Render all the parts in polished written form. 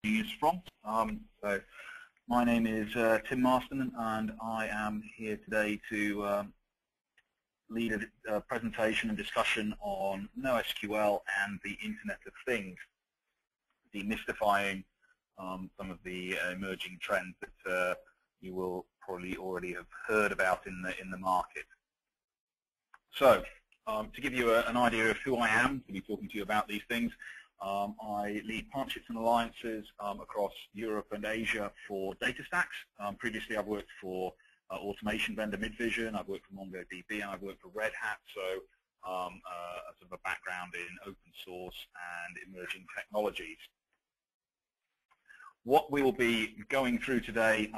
use from. So my name is Tim Marston, and I am here today to lead a presentation and discussion on NoSQL and the Internet of Things, demystifying some of the emerging trends that you will probably already have heard about in the market. So, to give you an idea of who I am, to be talking to you about these things, I lead partnerships and alliances across Europe and Asia for DataStax. Previously, I've worked for automation vendor Midvision, I've worked for MongoDB, and I've worked for Red Hat, so sort of a background in open source and emerging technologies. What we will be going through today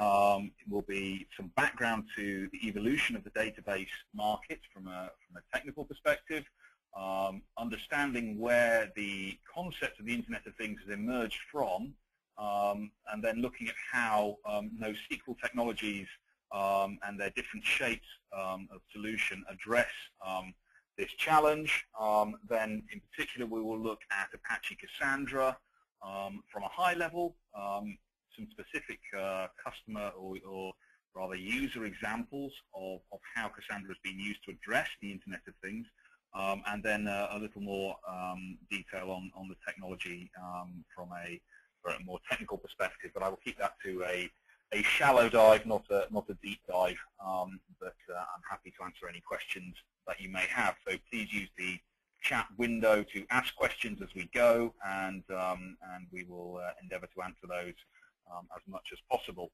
will be some background to the evolution of the database market from a technical perspective, understanding where the concept of the Internet of Things has emerged from, and then looking at how NoSQL technologies and their different shapes of solution address this challenge. Then, in particular, we will look at Apache Cassandra from a high level, some specific customer or rather user examples of how Cassandra has been used to address the Internet of Things, and then a little more detail on the technology from a more technical perspective. But I will keep that to a shallow dive, not a deep dive, but I'm happy to answer any questions that you may have. So please use the chat window to ask questions as we go, and we will endeavour to answer those as much as possible.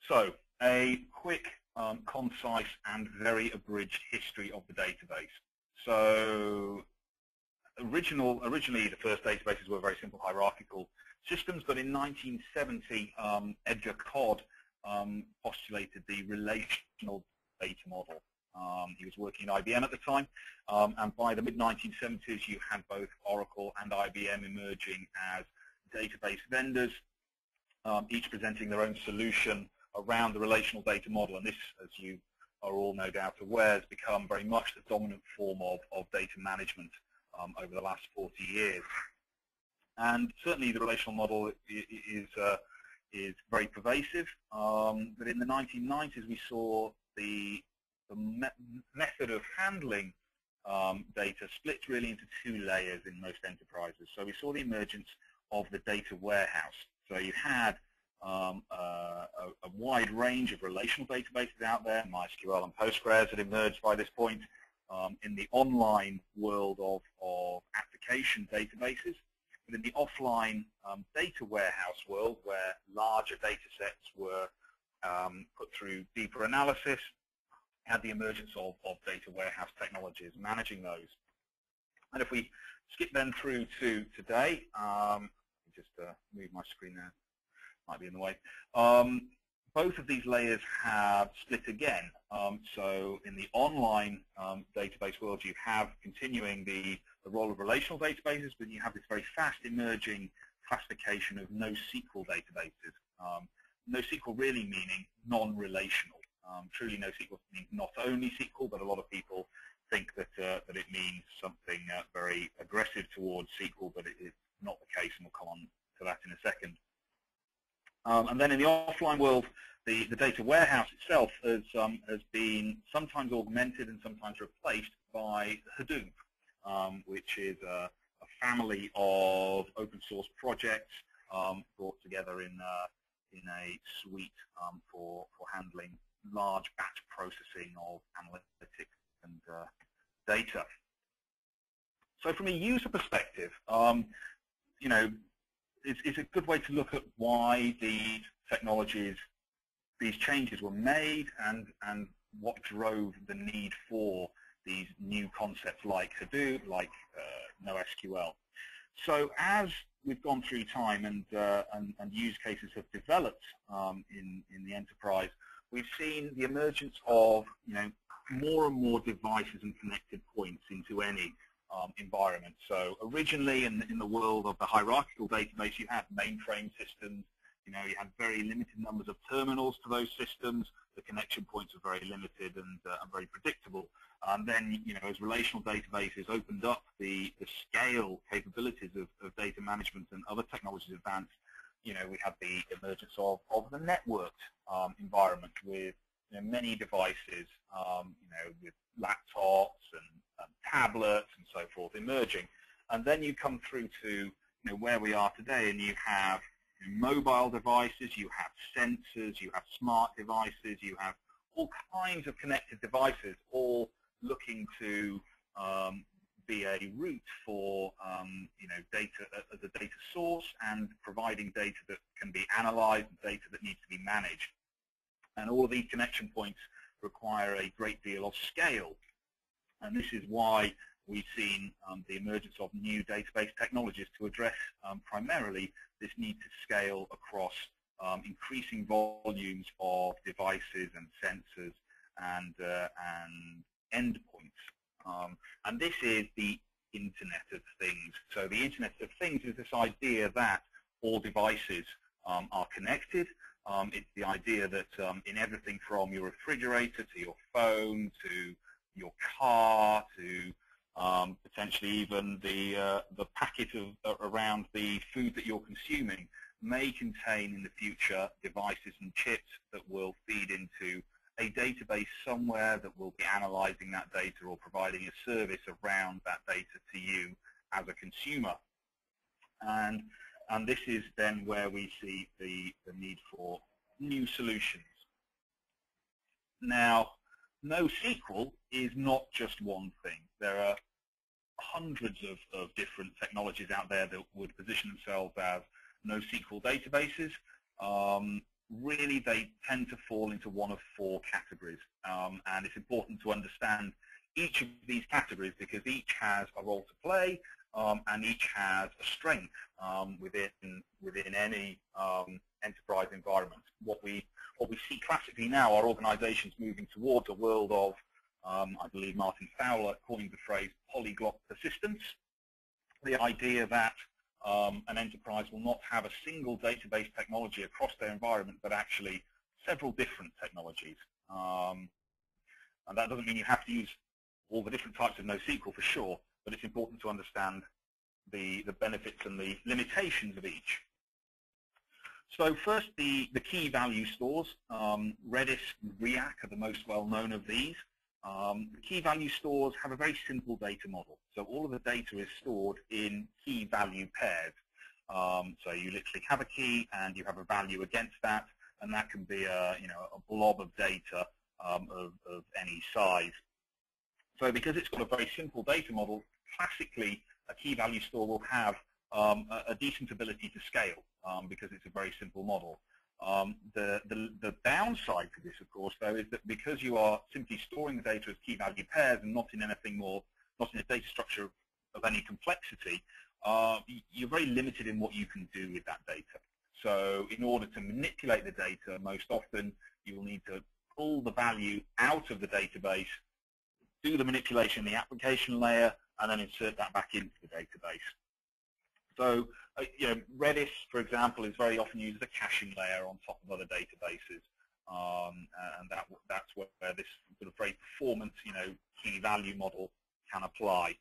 So a quick, concise and very abridged history of the database. So originally the first databases were very simple hierarchical systems, but in 1970 Edgar Codd postulated the relational data model. He was working at IBM at the time, and by the mid-1970s you had both Oracle and IBM emerging as database vendors, each presenting their own solution around the relational data model. And this, as you are all no doubt aware, has become very much the dominant form of data management over the last 40 years. And certainly the relational model is very pervasive, but in the 1990s we saw the method of handling data split really into two layers in most enterprises. So we saw the emergence of the data warehouse. So you had a wide range of relational databases out there. MySQL and Postgres had emerged by this point in the online world of application databases. But in the offline data warehouse world, where larger data sets were put through deeper analysis, had the emergence of data warehouse technologies managing those. And if we skip then through to today, just move my screen there, might be in the way. Both of these layers have split again. So in the online database world, you have continuing the role of relational databases, but you have this very fast emerging classification of NoSQL databases. NoSQL really meaning non-relational. Truly NoSQL means not only SQL, but a lot of people think that it means something very aggressive towards SQL, but it is not the case, and we'll come on to that in a second. And then in the offline world, the data warehouse itself has been sometimes augmented and sometimes replaced by Hadoop, which is a family of open source projects brought together in a suite for handling large batch processing of analytics and data. So from a user perspective, you know, it's a good way to look at why these technologies, these changes were made, and what drove the need for these new concepts like Hadoop, like NoSQL. So as we've gone through time and use cases have developed in the enterprise, we've seen the emergence of more and more devices and connected points into any environment. So originally in the world of the hierarchical database, you had mainframe systems, You had very limited numbers of terminals to those systems. The connection points were very limited and very predictable. And then, as relational databases opened up the scale capabilities of data management and other technologies advanced, we had the emergence of the networked environment with many devices, with laptops and tablets and so forth emerging. And then you come through to where we are today, and you have mobile devices, you have sensors, you have smart devices, you have all kinds of connected devices, all looking to be a route for data as a data source and providing data that can be analyzed and data that needs to be managed. And all of these connection points require a great deal of scale. And this is why we've seen the emergence of new database technologies to address primarily this need to scale across increasing volumes of devices and sensors and endpoints. And this is the Internet of Things. So the Internet of Things is this idea that all devices are connected. It's the idea that in everything from your refrigerator to your phone to your car to potentially even the packet around the food that you're consuming may contain in the future devices and chips that will feed into a database somewhere that will be analyzing that data or providing a service around that data to you as a consumer. And this is then where we see the need for new solutions. Now, NoSQL is not just one thing. There are hundreds of different technologies out there that would position themselves as NoSQL databases. Really, they tend to fall into one of four categories, and it's important to understand each of these categories because each has a role to play and each has a strength within any enterprise environment. What we see classically now are organizations moving towards a world of, I believe Martin Fowler coined the phrase polyglot persistence, the idea that an enterprise will not have a single database technology across their environment, but actually several different technologies. And that doesn't mean you have to use all the different types of NoSQL for sure, but it's important to understand the benefits and the limitations of each. So first, the key value stores. Redis and React are the most well-known of these. The key value stores have a very simple data model. So all of the data is stored in key value pairs. So you literally have a key and you have a value against that, and that can be a blob of data of any size. So because it's got a very simple data model, classically a key value store will have a decent ability to scale because it's a very simple model. The downside to this, of course, though, is that because you are simply storing the data as key value pairs and not in anything more, not in a data structure of any complexity, you're very limited in what you can do with that data. So in order to manipulate the data, most often you will need to pull the value out of the database, do the manipulation in the application layer, and then insert that back into the database. So, Redis, for example, is very often used as a caching layer on top of other databases, and that's where this sort of very performance, key value model can apply.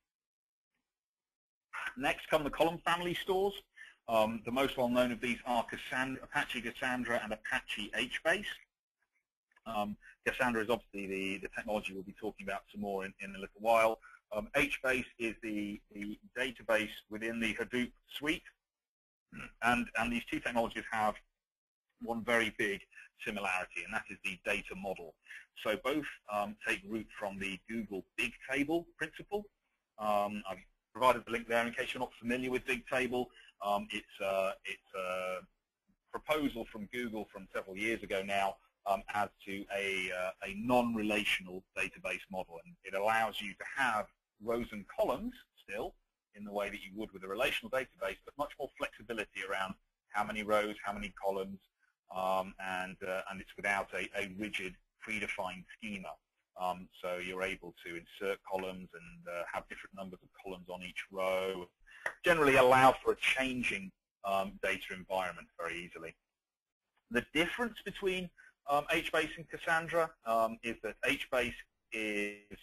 Next come the column family stores. The most well-known of these are Apache Cassandra and Apache HBase. Cassandra is obviously the technology we'll be talking about some more in a little while. HBase is the database within the Hadoop suite, and these two technologies have one very big similarity, and that is the data model. So both take root from the Google Bigtable principle. I've provided the link there in case you're not familiar with Bigtable. It's a proposal from Google from several years ago now as to a non-relational database model, and it allows you to have rows and columns still in the way that you would with a relational database, but much more flexibility around how many rows, how many columns, and it's without a rigid predefined schema. So you're able to insert columns and have different numbers of columns on each row, generally allow for a changing data environment very easily. The difference between HBase and Cassandra is that HBase is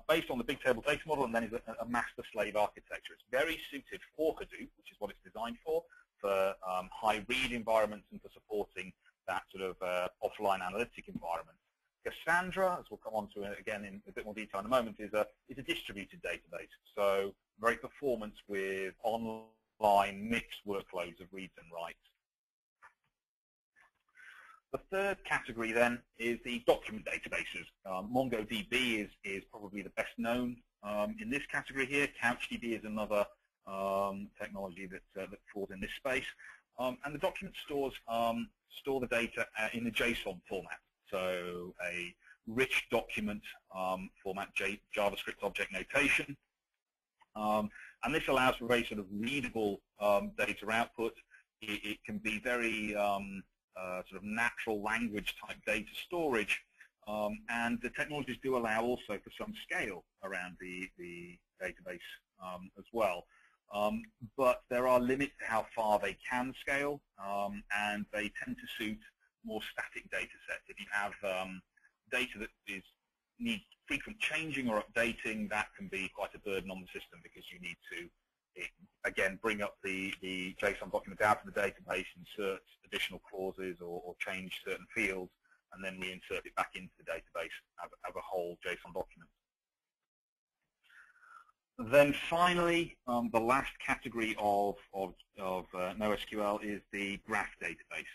based on the big table data model and then is a master-slave architecture. It's very suited for Hadoop, which is what it's designed for high read environments and for supporting that sort of offline analytic environment. Cassandra, as we'll come on to again in a bit more detail in a moment, is a distributed database, so very performance with online mixed workloads of reads and writes. The third category then is the document databases. MongoDB is probably the best known in this category here. CouchDB is another technology that falls in this space. And the document stores store the data in the JSON format. So a rich document format, JavaScript object notation. And this allows for very sort of readable data output. It can be very sort of natural language type data storage, and the technologies do allow also for some scale around the database as well. But there are limits to how far they can scale, and they tend to suit more static data sets. If you have data that needs frequent changing or updating, that can be quite a burden on the system because you need to, again, bring up the JSON document out of the database, insert additional clauses or change certain fields, and then reinsert it back into the database as a whole JSON document. Then finally, the last category of NoSQL is the graph database.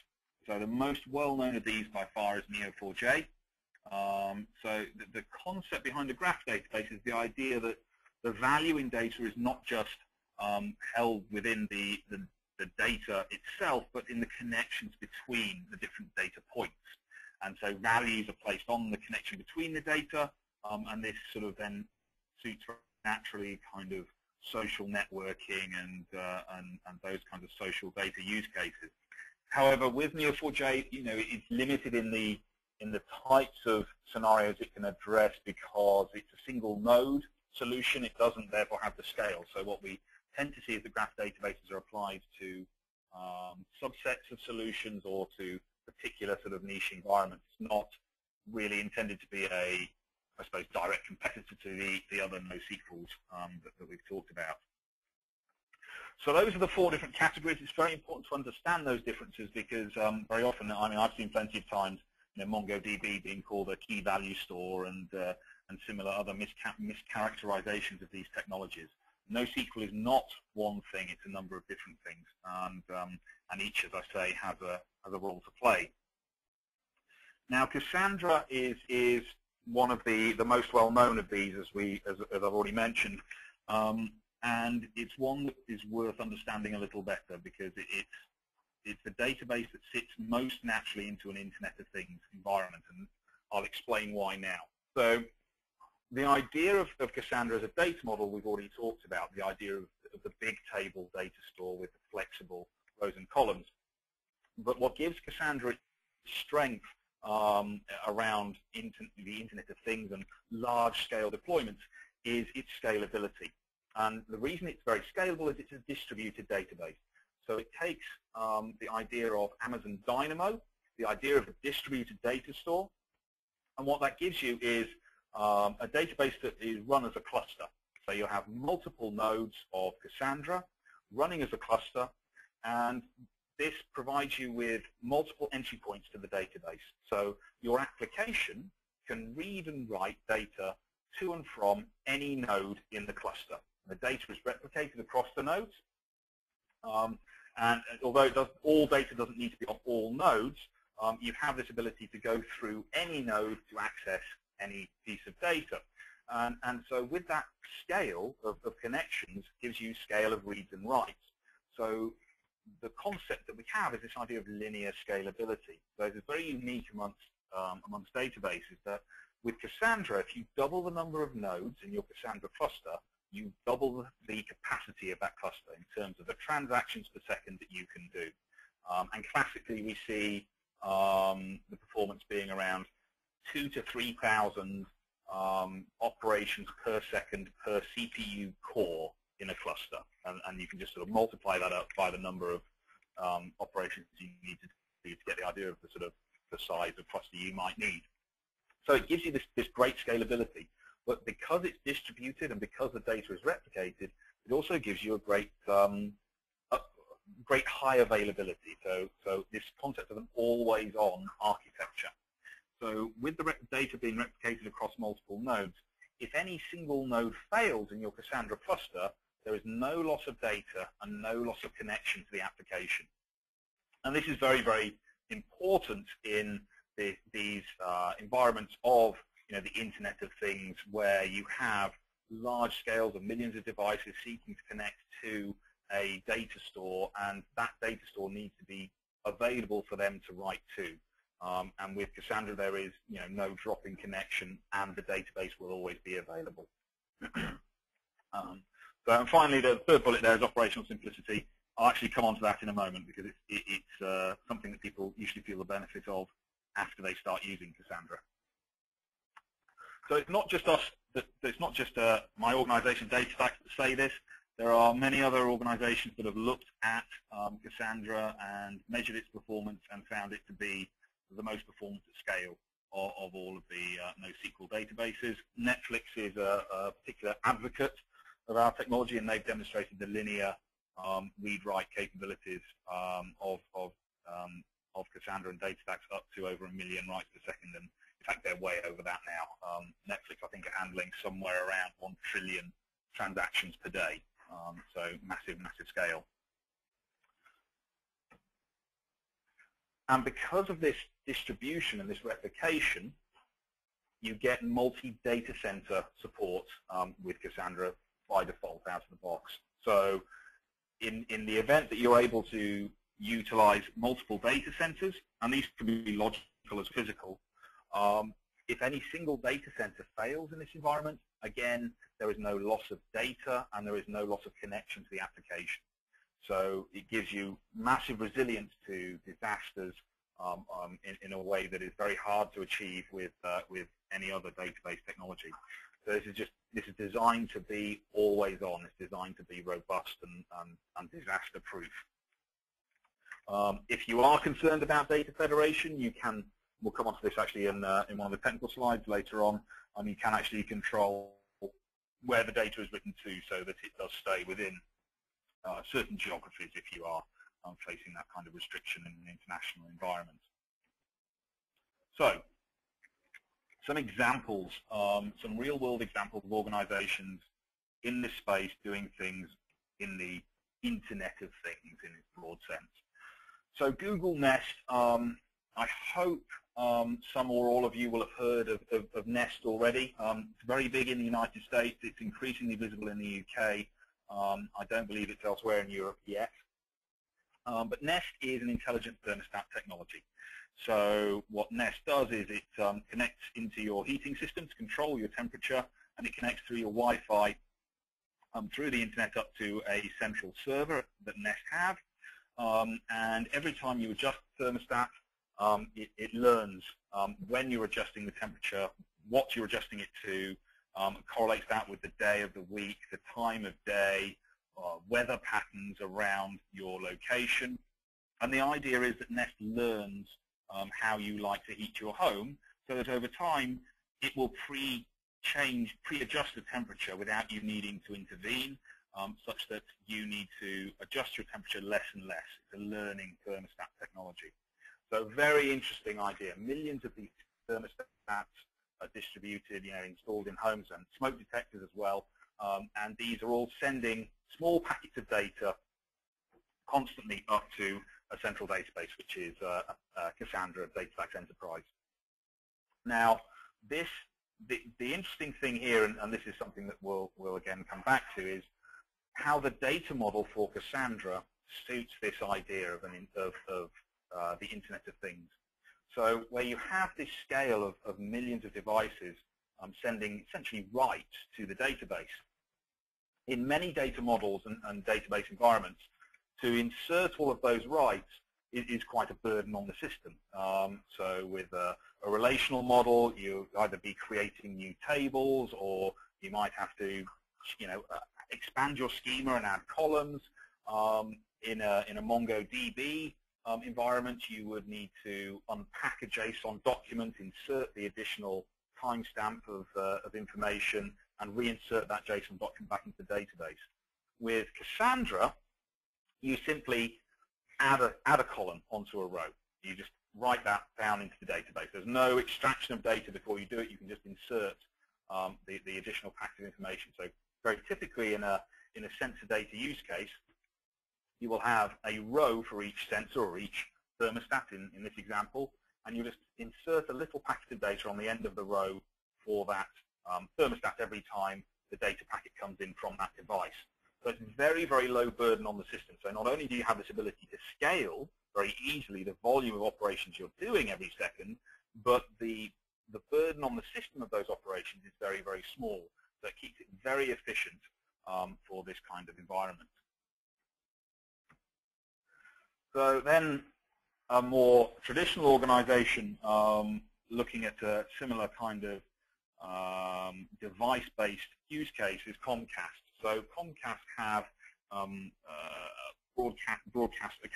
So the most well-known of these by far is Neo4j. So the concept behind the graph database is the idea that the value in data is not just held within the data itself, but in the connections between the different data points. And so values are placed on the connection between the data, and this sort of then suits naturally kind of social networking and those kinds of social data use cases. However, with Neo4j, it's limited in the types of scenarios it can address because it's a single node solution. It doesn't therefore have the scale. So what we tend to see is the graph databases are applied to subsets of solutions or to particular sort of niche environments. It's not really intended to be a, I suppose, direct competitor to the other NoSQLs that we've talked about. So those are the four different categories. It's very important to understand those differences because very often, I mean, I've seen plenty of times, MongoDB being called a key value store and similar other mischaracterizations of these technologies. NoSQL is not one thing; it's a number of different things, and each, as I say, has a role to play. Now, Cassandra is one of the most well-known of these, as I've already mentioned, and it's one that is worth understanding a little better because it's a database that sits most naturally into an Internet of Things environment, and I'll explain why now. So the idea of Cassandra as a data model we've already talked about, the idea of the big table data store with the flexible rows and columns. But what gives Cassandra its strength around the Internet of Things and large-scale deployments is its scalability. And the reason it's very scalable is it's a distributed database. So it takes the idea of Amazon Dynamo, the idea of a distributed data store, and what that gives you is a database that is run as a cluster. So you'll have multiple nodes of Cassandra running as a cluster, and this provides you with multiple entry points to the database. So your application can read and write data to and from any node in the cluster. The data is replicated across the nodes, and although all data doesn't need to be on all nodes, you have this ability to go through any node to access any piece of data. And so with that scale of connections gives you scale of reads and writes. So the concept that we have is this idea of linear scalability. So it's very unique amongst databases that with Cassandra, if you double the number of nodes in your Cassandra cluster, you double the capacity of that cluster in terms of the transactions per second that you can do. And classically, we see the performance being around 2,000 to 3,000 operations per second per CPU core in a cluster. And you can just sort of multiply that up by the number of operations you need to to get the idea of the sort of the size of cluster you might need. So it gives you this great scalability. But because it's distributed and because the data is replicated, it also gives you a great high availability. So this concept of an always-on architecture. So with the data being replicated across multiple nodes, if any single node fails in your Cassandra cluster, there is no loss of data and no loss of connection to the application. And this is very, very important in these environments of the Internet of Things, where you have large scales of millions of devices seeking to connect to a data store, and that data store needs to be available for them to write to. And with Cassandra, there is no drop in connection, and the database will always be available. And finally, the third bullet there is operational simplicity. I'll actually come on to that in a moment, because it's something that people usually feel the benefit of after they start using Cassandra. So it's not just us. It's not just my organization, DataStax, that say this. There are many other organizations that have looked at Cassandra and measured its performance and found it to be the most performant at scale of all of the NoSQL databases. Netflix is a particular advocate of our technology, and they've demonstrated the linear read-write capabilities of Cassandra and DataStax up to over 1 million writes per second, and in fact they're way over that now. Netflix, I think, are handling somewhere around 1 trillion transactions per day, so massive scale. And because of this distribution and this replication, you get multi-data center support with Cassandra by default out of the box. So in the event that you're able to utilize multiple data centers, and these can be logical as physical, if any single data center fails in this environment, again, there is no loss of data and there is no loss of connection to the application. So it gives you massive resilience to disasters in a way that is very hard to achieve with any other database technology. So this is designed to be always on. It's designed to be robust and disaster proof. If you are concerned about data federation, you can. We'll come on to this actually in one of the technical slides later on. You can actually control where the data is written to so that it does stay within certain geographies if you are facing that kind of restriction in an international environment. So, some examples, some real-world examples of organizations in this space doing things in the Internet of Things in its broad sense. So Google Nest, I hope some or all of you will have heard of Nest already. It's very big in the United States. It's increasingly visible in the UK. I don't believe it's elsewhere in Europe yet. But Nest is an intelligent thermostat technology. So what Nest does is it connects into your heating system to control your temperature, and it connects through your Wi-Fi through the internet up to a central server that Nest have. And every time you adjust the thermostat, it learns when you're adjusting the temperature, what you're adjusting it to, correlates that with the day of the week, the time of day, weather patterns around your location. And the idea is that Nest learns how you like to heat your home, so that over time it will pre-adjust the temperature without you needing to intervene, such that you need to adjust your temperature less and less. It's a learning thermostat technology. So very interesting idea. Millions of these thermostats are distributed, installed in homes, and smoke detectors as well. And these are all sending small packets of data constantly up to a central database, which is Cassandra DataStax Enterprise. Now, the interesting thing here, and this is something that we'll again come back to, is how the data model for Cassandra suits this idea of the Internet of Things. So where you have this scale of millions of devices sending essentially writes to the database, in many data models and database environments, to insert all of those writes is quite a burden on the system. So with a relational model, you either be creating new tables, or you might have to expand your schema and add columns. In a MongoDB environment, you would need to unpack a JSON document, insert the additional timestamp of information, and reinsert that JSON document back into the database. With Cassandra, you simply add a column onto a row. You just write that down into the database. There's no extraction of data before you do it. You can just insert the additional packet of information. So very typically in a sensor data use case, you will have a row for each sensor or each thermostat in this example, and you just insert a little packet of data on the end of the row for that thermostat every time the data packet comes in from that device. So it's very, very low burden on the system. So not only do you have this ability to scale very easily the volume of operations you're doing every second, but the burden on the system of those operations is very, very small. So it keeps it very efficient for this kind of environment. So then a more traditional organization looking at a similar kind of device-based use case is Comcast. So Comcast have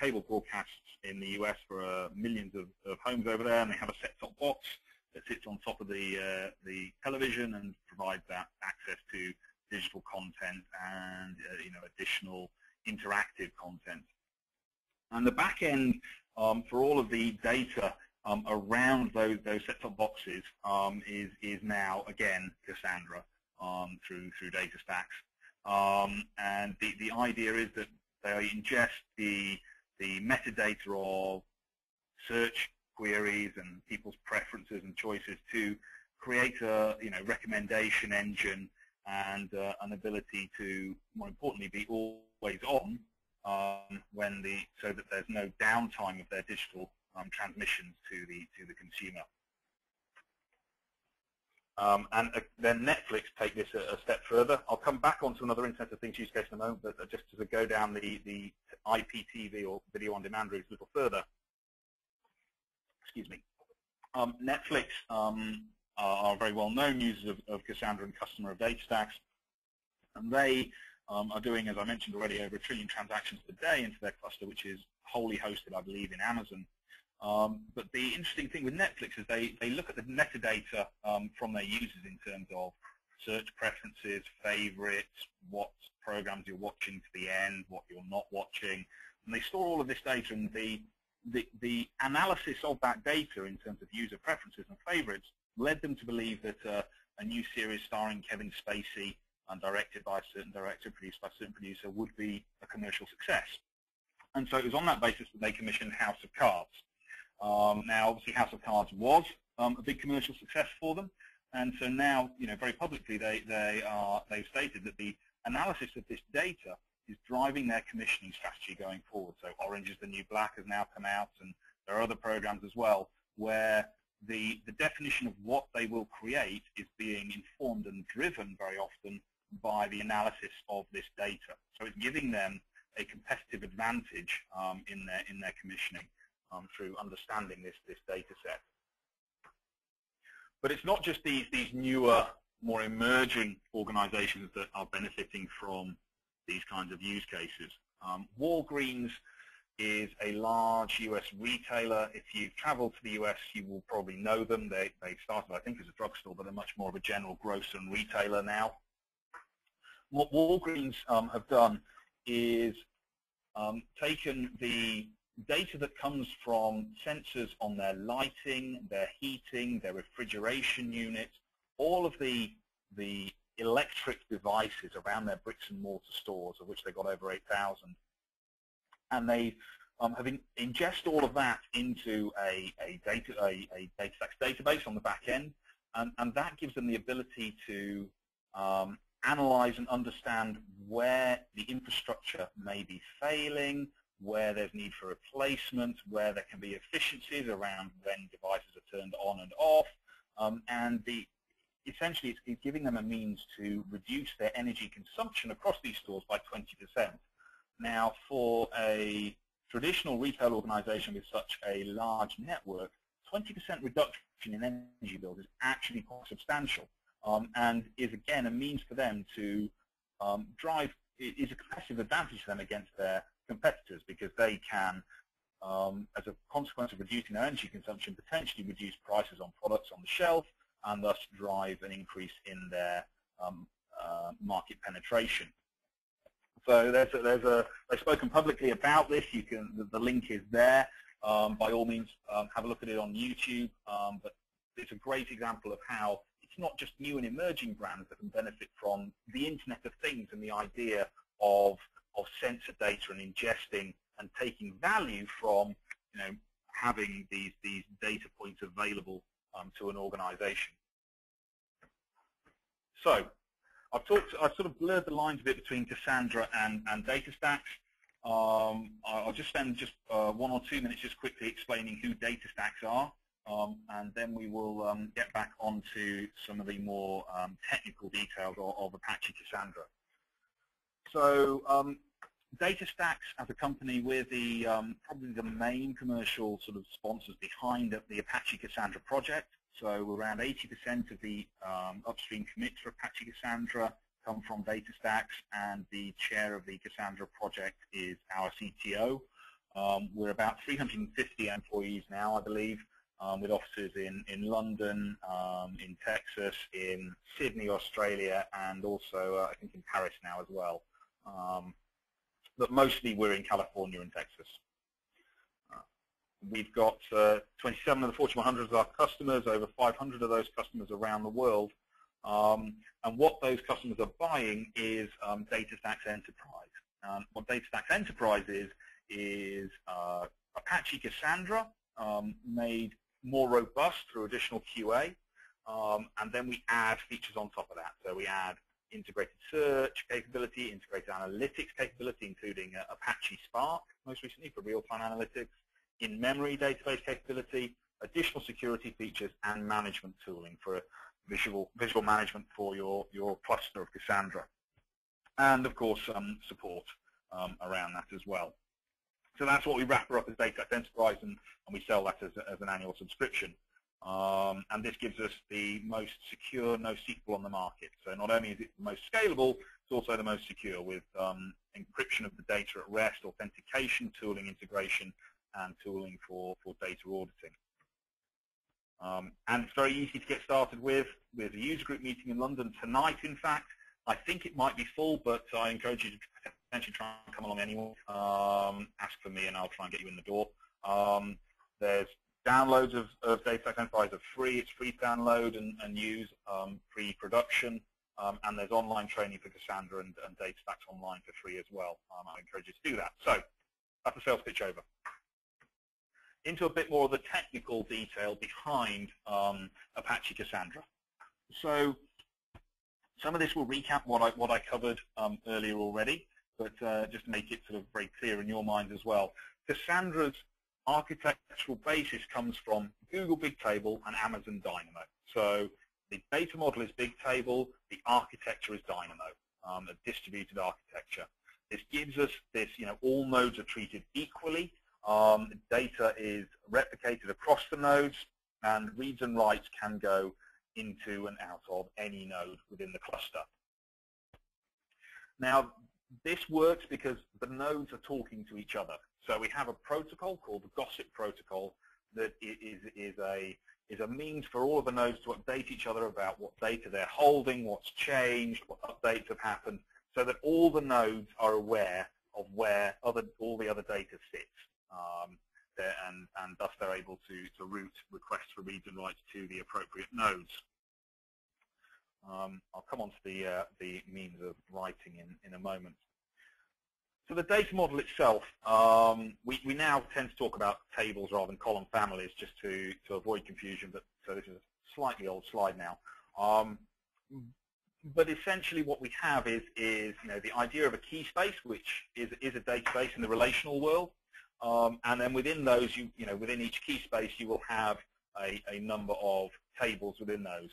cable broadcasts in the US for millions of homes over there, and they have a set-top box that sits on top of the television and provides that access to digital content and additional interactive content. And the back end for all of the data around those set-top boxes is now again Cassandra through DataStax. And the idea is that they ingest the metadata of search queries and people's preferences and choices to create a recommendation engine and an ability to, more importantly, be always on so that there's no downtime of their digital transmissions to the consumer. And then Netflix take this a step further. I'll come back onto another Internet of Things use case in a moment, but just to go down the IPTV or video on demand route a little further. Excuse me. Netflix are very well known users of Cassandra and customer of DataStax, and they are doing, as I mentioned already, over 1 trillion transactions per day into their cluster, which is wholly hosted, I believe, in Amazon. But the interesting thing with Netflix is they look at the metadata from their users in terms of search preferences, favorites, what programs you're watching to the end, what you're not watching, and they store all of this data. And the analysis of that data in terms of user preferences and favorites led them to believe that a new series starring Kevin Spacey and directed by a certain director, produced by a certain producer, would be a commercial success. And so it was on that basis that they commissioned House of Cards. Now, obviously, House of Cards was a big commercial success for them, and so now, very publicly, they've stated that the analysis of this data is driving their commissioning strategy going forward. So Orange is the New Black has now come out, and there are other programs as well where the definition of what they will create is being informed and driven very often by the analysis of this data. So it's giving them a competitive advantage in their commissioning through understanding this data set. But it's not just these newer, more emerging organizations that are benefiting from these kinds of use cases. Walgreens is a large US retailer. If you've traveled to the US, you will probably know them. They started, I think, as a drugstore, but they're much more of a general grocer and retailer now. What Walgreens have done is taken the data that comes from sensors on their lighting, their heating, their refrigeration units, all of the electric devices around their bricks and mortar stores, of which they've got over 8,000. And they have ingest all of that into a DataStax database on the back end, and that gives them the ability to analyze and understand where the infrastructure may be failing, where there's need for replacement, where there can be efficiencies around when devices are turned on and off, and essentially it's giving them a means to reduce their energy consumption across these stores by 20%. Now, for a traditional retail organization with such a large network, 20% reduction in energy bills is actually quite substantial, and is again a means for them to is a competitive advantage for them against their competitors, because they can as a consequence of reducing their energy consumption, potentially reduce prices on products on the shelf and thus drive an increase in their market penetration. So they've spoken publicly about this. The link is there. By all means, have a look at it on YouTube. But it's a great example of how it's not just new and emerging brands that can benefit from the Internet of Things and the idea of sensor data and ingesting and taking value from, having these data points available to an organization. So I've sort of blurred the lines a bit between Cassandra and DataStax. I'll just spend 1 or 2 minutes just quickly explaining who DataStax are, and then we will get back onto some of the more technical details of Apache Cassandra. So DataStax as a company, we're probably the main commercial sort of sponsors behind the Apache Cassandra project. So around 80% of the upstream commits for Apache Cassandra come from DataStax, and the chair of the Cassandra project is our CTO. We're about 350 employees now, I believe, with offices in London, in Texas, in Sydney, Australia, and also I think in Paris now as well. But mostly we're in California and Texas. We've got 27 of the Fortune 100 as our customers, over 500 of those customers around the world. And what those customers are buying is DataStax Enterprise. What DataStax Enterprise is Apache Cassandra made more robust through additional QA, and then we add features on top of that. So we add integrated search capability, integrated analytics capability, including Apache Spark, most recently for real-time analytics, in-memory database capability, additional security features, and management tooling for visual management for your cluster of Cassandra. And, of course, support around that as well. So that's what we wrap up as DataStax Enterprise, and we sell that as an annual subscription. And this gives us the most secure NoSQL on the market. So not only is it the most scalable, it's also the most secure, with encryption of the data at rest, authentication, tooling integration, and tooling for data auditing. And it's very easy to get started with. There's a user group meeting in London tonight, in fact. I think it might be full, but I encourage you to potentially try and come along anyway. Ask for me and I'll try and get you in the door. There's downloads of DataStax Enterprise are free. It's free to download and use, pre-production. And there's online training for Cassandra and DataStax Online for free as well. I encourage you to do that. So that's the sales pitch over. Into a bit more of the technical detail behind Apache Cassandra. So some of this will recap what I covered earlier already, but just to make it sort of very clear in your mind as well. Cassandra's architectural basis comes from Google Bigtable and Amazon Dynamo. So the data model is Bigtable, the architecture is Dynamo, a distributed architecture. This gives us this, all nodes are treated equally. Data is replicated across the nodes, and reads and writes can go into and out of any node within the cluster. Now, this works because the nodes are talking to each other. So we have a protocol called the Gossip Protocol that is a means for all of the nodes to update each other about what data they're holding, what's changed, what updates have happened, so that all the nodes are aware of where all the other data sits. And thus they're able to route requests for reads and writes to the appropriate nodes. I'll come on to the means of writing in a moment. So the data model itself, we now tend to talk about tables rather than column families, just to avoid confusion. But so this is a slightly old slide now. But essentially, what we have is the idea of a key space, which is a database in the relational world. And then within those, within each key space, you will have a number of tables within those.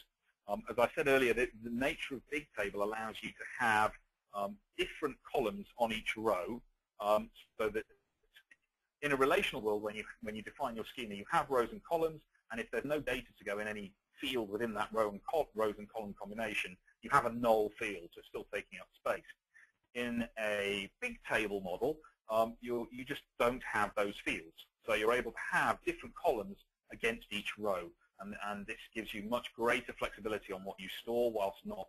As I said earlier, the nature of Bigtable allows you to have different columns on each row, so that in a relational world, when you define your schema, you have rows and columns, and if there's no data to go in any field within that rows and column combination, you have a null field, so it's still taking up space. In a Bigtable model, you just don't have those fields. So you're able to have different columns against each row, and this gives you much greater flexibility on what you store whilst not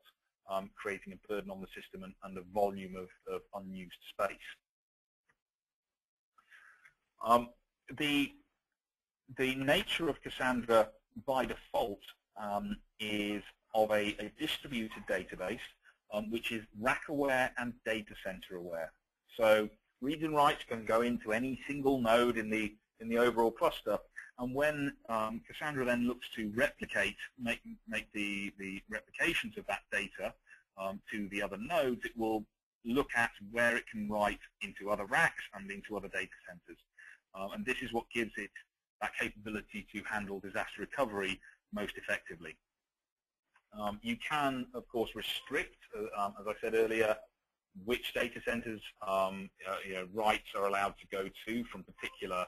creating a burden on the system and the volume of unused space. The nature of Cassandra by default is of a distributed database, which is rack aware and data center aware. So reads and writes can go into any single node in the overall cluster, and when Cassandra then looks to replicate, make the replications of that data to the other nodes, it will look at where it can write into other racks and into other data centers. And this is what gives it that capability to handle disaster recovery most effectively. You can, of course, restrict, as I said earlier, which data centers writes are allowed to go to from particular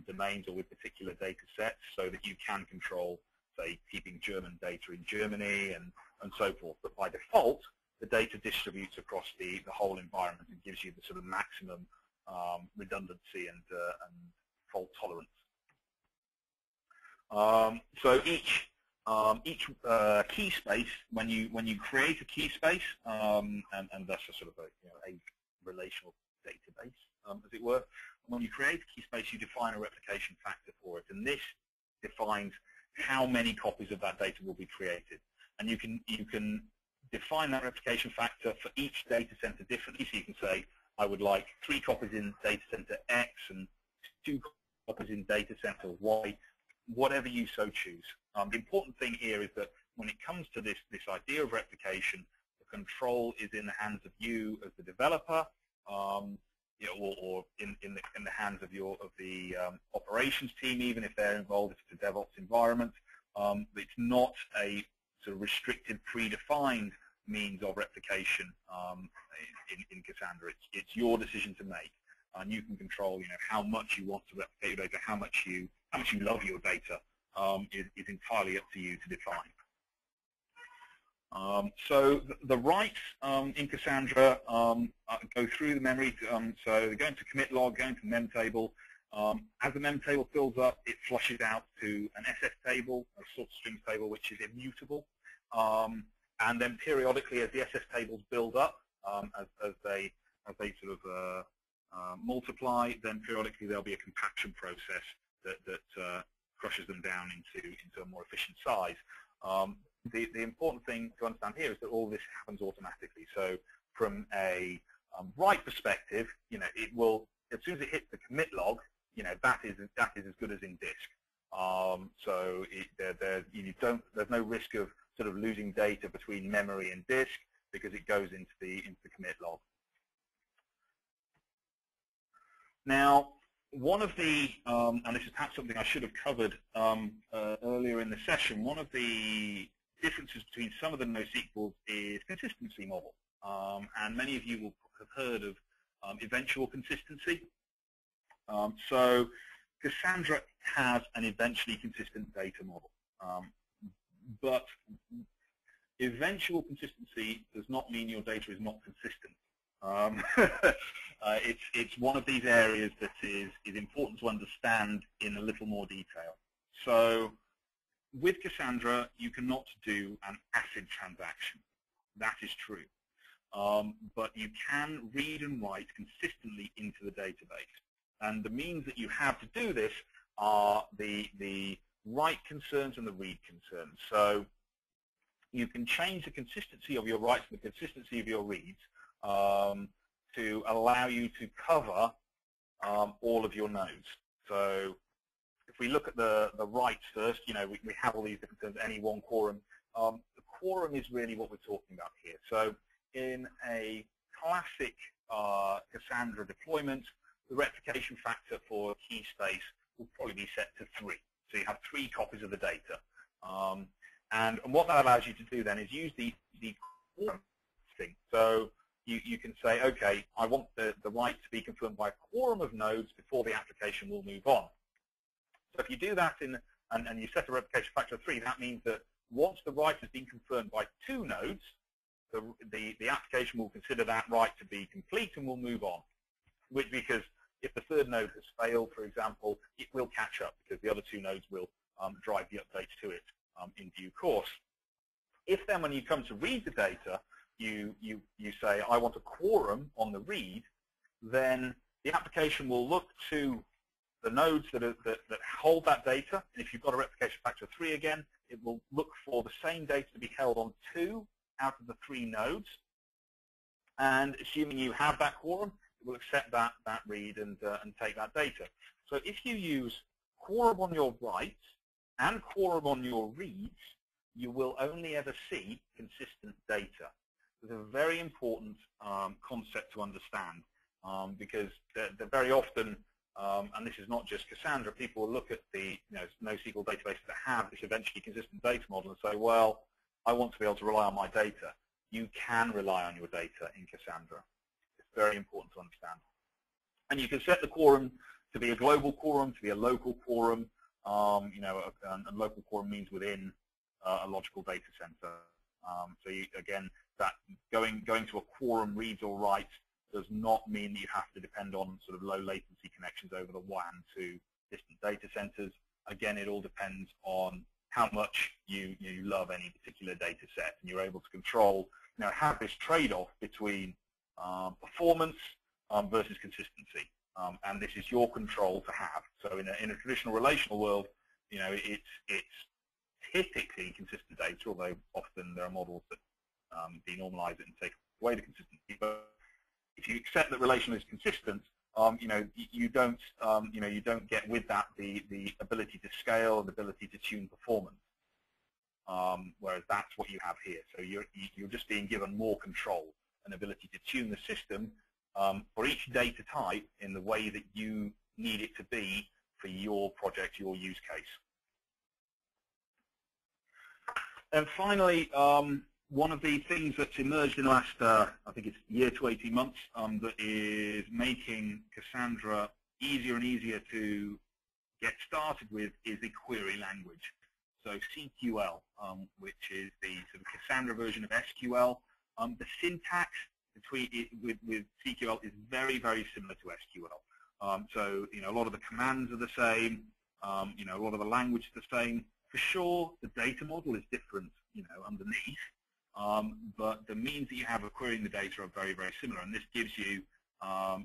domains or with particular data sets, so that you can control, say, keeping German data in Germany and so forth. But by default, the data distributes across the whole environment and gives you the sort of maximum redundancy and fault tolerance. So each key space, when you create a key space, and that's a sort of a relational database, as it were. When you create a key space, you define a replication factor for it, and this defines how many copies of that data will be created. And you can define that replication factor for each data center differently. So you can say, I would like 3 copies in data center X and 2 copies in data center Y, whatever you so choose. The important thing here is that when it comes to this idea of replication, the control is in the hands of you as the developer, or in the hands of the operations team, even if they're involved, if it's a DevOps environment. It's not a sort of restricted, predefined means of replication in Cassandra. It's your decision to make, and you can control, how much you want to replicate your data, how much you love your data. Is entirely up to you to define. So the writes in Cassandra go through the memory. So they're going to commit log, going to mem table. As the mem table fills up, it flushes out to an SS table, a sort strings table, which is immutable. And then periodically, as the SS tables build up, as they sort of multiply, then periodically there'll be a compaction process that crushes them down into a more efficient size. The important thing to understand here is that all this happens automatically. So from a write perspective, it will, as soon as it hits the commit log, that is as good as in disk. So there's no risk of sort of losing data between memory and disk because it goes into the commit log. Now, one of the, and this is perhaps something I should have covered earlier in the session, one of the differences between some of the NoSQLs is consistency model. And many of you will have heard of eventual consistency. So Cassandra has an eventually consistent data model. But eventual consistency does not mean your data is not consistent. It's one of these areas that is important to understand in a little more detail. So with Cassandra, you cannot do an ACID transaction. That is true. But you can read and write consistently into the database. And the means that you have to do this are the write concerns and the read concerns. So you can change the consistency of your writes and the consistency of your reads to allow you to cover all of your nodes. So if we look at the writes first, we have all these different terms, any one quorum. The quorum is really what we're talking about here. So in a classic Cassandra deployment, the replication factor for key space will probably be set to 3. So you have 3 copies of the data. And what that allows you to do then is use the quorum thing. So you can say, okay, I want the write to be confirmed by a quorum of nodes before the application will move on. So if you do that and you set a replication factor of 3, that means that once the write has been confirmed by 2 nodes, the application will consider that write to be complete and will move on. Because if the third node has failed, for example, it will catch up because the other two nodes will drive the updates to it in due course. If then when you come to read the data, you say, I want a quorum on the read, then the application will look to the nodes that hold that data. And if you've got a replication factor of 3 again, it will look for the same data to be held on 2 out of the 3 nodes. And assuming you have that quorum, it will accept that read and take that data. So if you use quorum on your writes and quorum on your reads, you will only ever see consistent data. It's a very important concept to understand because they're very often, and this is not just Cassandra, people will look at the NoSQL databases that have this eventually consistent data model and say, well, I want to be able to rely on my data. You can rely on your data in Cassandra. It's very important to understand. And you can set the quorum to be a global quorum, to be a local quorum. And local quorum means within a logical data center. So again, that going to a quorum reads or writes does not mean that you have to depend on sort of low latency connections over the WAN to distant data centers. Again, it all depends on how much you love any particular data set, and you're able to control, have this trade-off between performance versus consistency, and this is your control to have. So in a traditional relational world, it's typically consistent data, although often there are models that denormalize it and take away the consistency. But if you accept that relational is consistent, you don't get with that the ability to scale and the ability to tune performance. Whereas that's what you have here. So you're just being given more control, an ability to tune the system for each data type in the way that you need it to be for your project, your use case. And finally, one of the things that's emerged in the last, I think it's year to 18 months, that is making Cassandra easier and easier to get started with is the query language. So CQL, which is the sort of Cassandra version of SQL. The syntax with CQL is very, very similar to SQL. So a lot of the commands are the same. A lot of the language is the same. For sure, the data model is different, underneath. But the means that you have of querying the data are very, very similar, and this gives you, a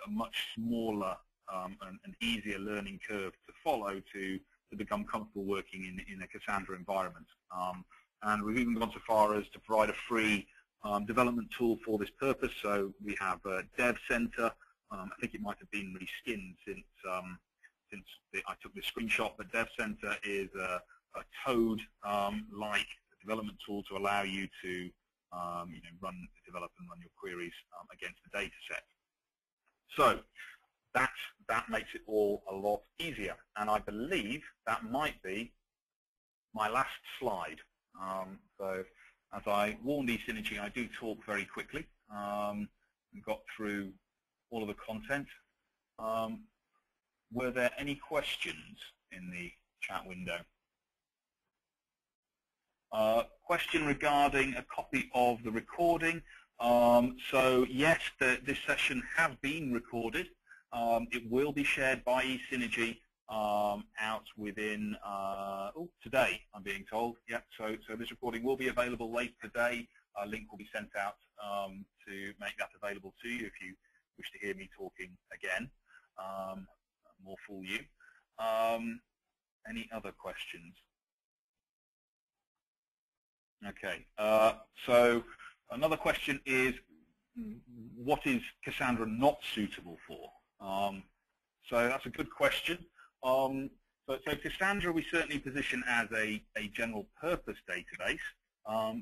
much smaller and easier learning curve to follow to become comfortable working in a Cassandra environment. And we've even gone so far as to provide a free development tool for this purpose. So we have Dev Center. I think it might have been reskinned since I took this screenshot, but Dev Center is a Toad-like development tool to allow you to develop and run your queries against the data set. So that makes it all a lot easier, and I believe that might be my last slide. So as I warned eSynergy, I do talk very quickly. We got through all of the content. Were there any questions in the chat window? Question regarding a copy of the recording. So yes, this session has been recorded. It will be shared by eSynergy out within today, I'm being told. Yep. So this recording will be available later today. A link will be sent out to make that available to you if you wish to hear me talking again. More full you. Any other questions? Okay. So another question is, what is Cassandra not suitable for? So that's a good question. So Cassandra we certainly position as a general purpose database,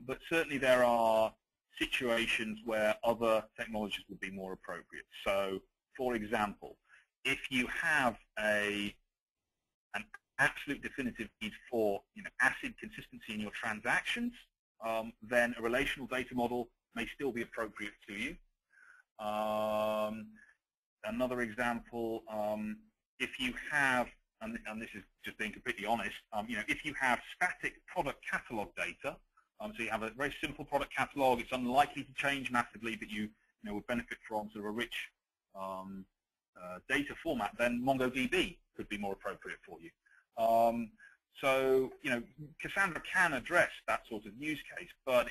but certainly there are situations where other technologies would be more appropriate. So for example, if you have an absolute definitive need for ACID consistency in your transactions, then a relational data model may still be appropriate to you. Another example, if you have, and this is just being completely honest, if you have static product catalog data, so you have a very simple product catalog, it's unlikely to change massively, but you would benefit from sort of a rich data format, then MongoDB could be more appropriate for you. So, Cassandra can address that sort of use case, but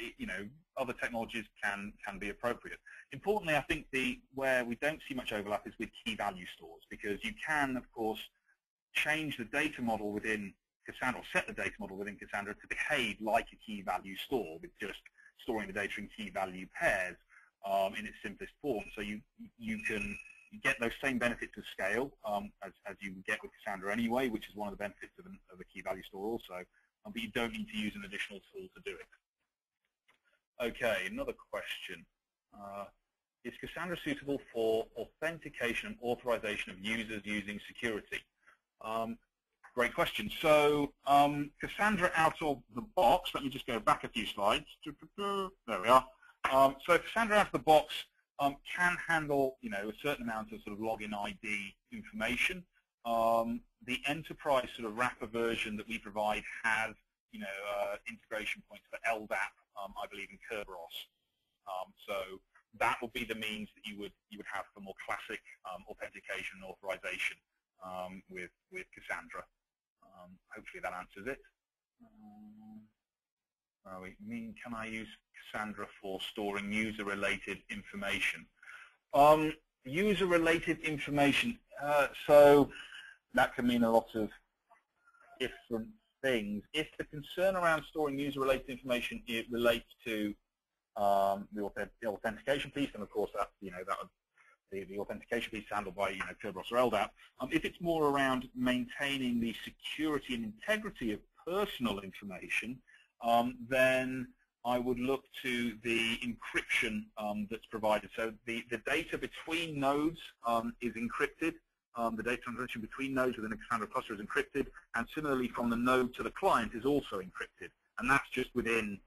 other technologies can be appropriate. Importantly, I think where we don't see much overlap is with key value stores, because you can, of course, change the data model within Cassandra, or set the data model within Cassandra to behave like a key value store, with just storing the data in key value pairs in its simplest form. So you can get those same benefits of scale as you get with Cassandra anyway, which is one of the benefits of a key value store also, but you don't need to use an additional tool to do it. Okay, another question. Is Cassandra suitable for authentication and authorization of users using security? Great question. So Cassandra out of the box, let me just go back a few slides. There we are. So Cassandra out of the box can handle, a certain amount of sort of login ID information. The enterprise sort of wrapper version that we provide has, integration points for LDAP, I believe, in Kerberos. So that will be the means that you would have for more classic authentication and authorization with Cassandra. Hopefully that answers it. Can I use Cassandra for storing user-related information? User-related information, so that can mean a lot of different things. If the concern around storing user-related information, it relates to the authentication piece, and of course that the authentication piece is handled by Kerberos or LDAP. If it's more around maintaining the security and integrity of personal information, then I would look to the encryption that's provided. So the data between nodes is encrypted. The data transaction between nodes within a Cassandra cluster is encrypted, and similarly from the node to the client is also encrypted. And that's just within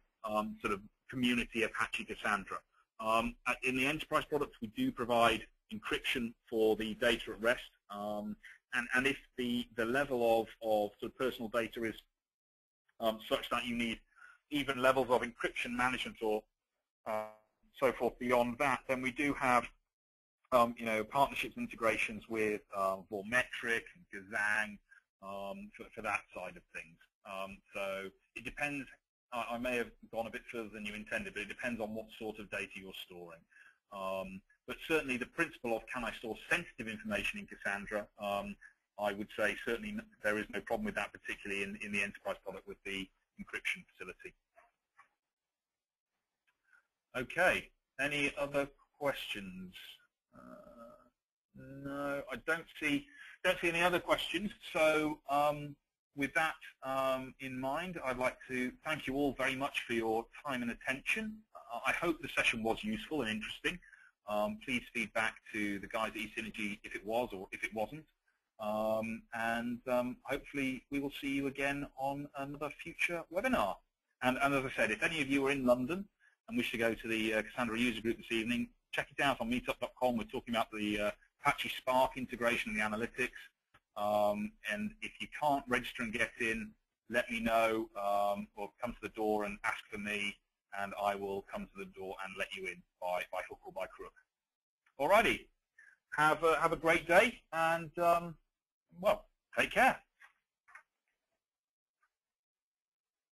sort of community Apache Cassandra. In the enterprise products, we do provide encryption for the data at rest. And if the level of sort of personal data is such that you need even levels of encryption management or so forth beyond that, then we do have partnerships and integrations with Vormetric and Gazang for that side of things. So it depends. I may have gone a bit further than you intended, but it depends on what sort of data you're storing. But certainly the principle of can I store sensitive information in Cassandra, I would say certainly there is no problem with that, particularly in the enterprise product with the encryption facility. Okay, any other questions? No, I don't see any other questions. So with that in mind, I'd like to thank you all very much for your time and attention. I hope the session was useful and interesting. Please feed back to the guys at eSynergy if it was or if it wasn't. And hopefully we will see you again on another future webinar. And as I said, if any of you are in London and wish to go to the Cassandra user group this evening, check it out on meetup.com. We're talking about the Apache Spark integration and the analytics. And if you can't register and get in, let me know or come to the door and ask for me, and I will come to the door and let you in by hook or by crook. Alrighty, have a great day, and well, take care.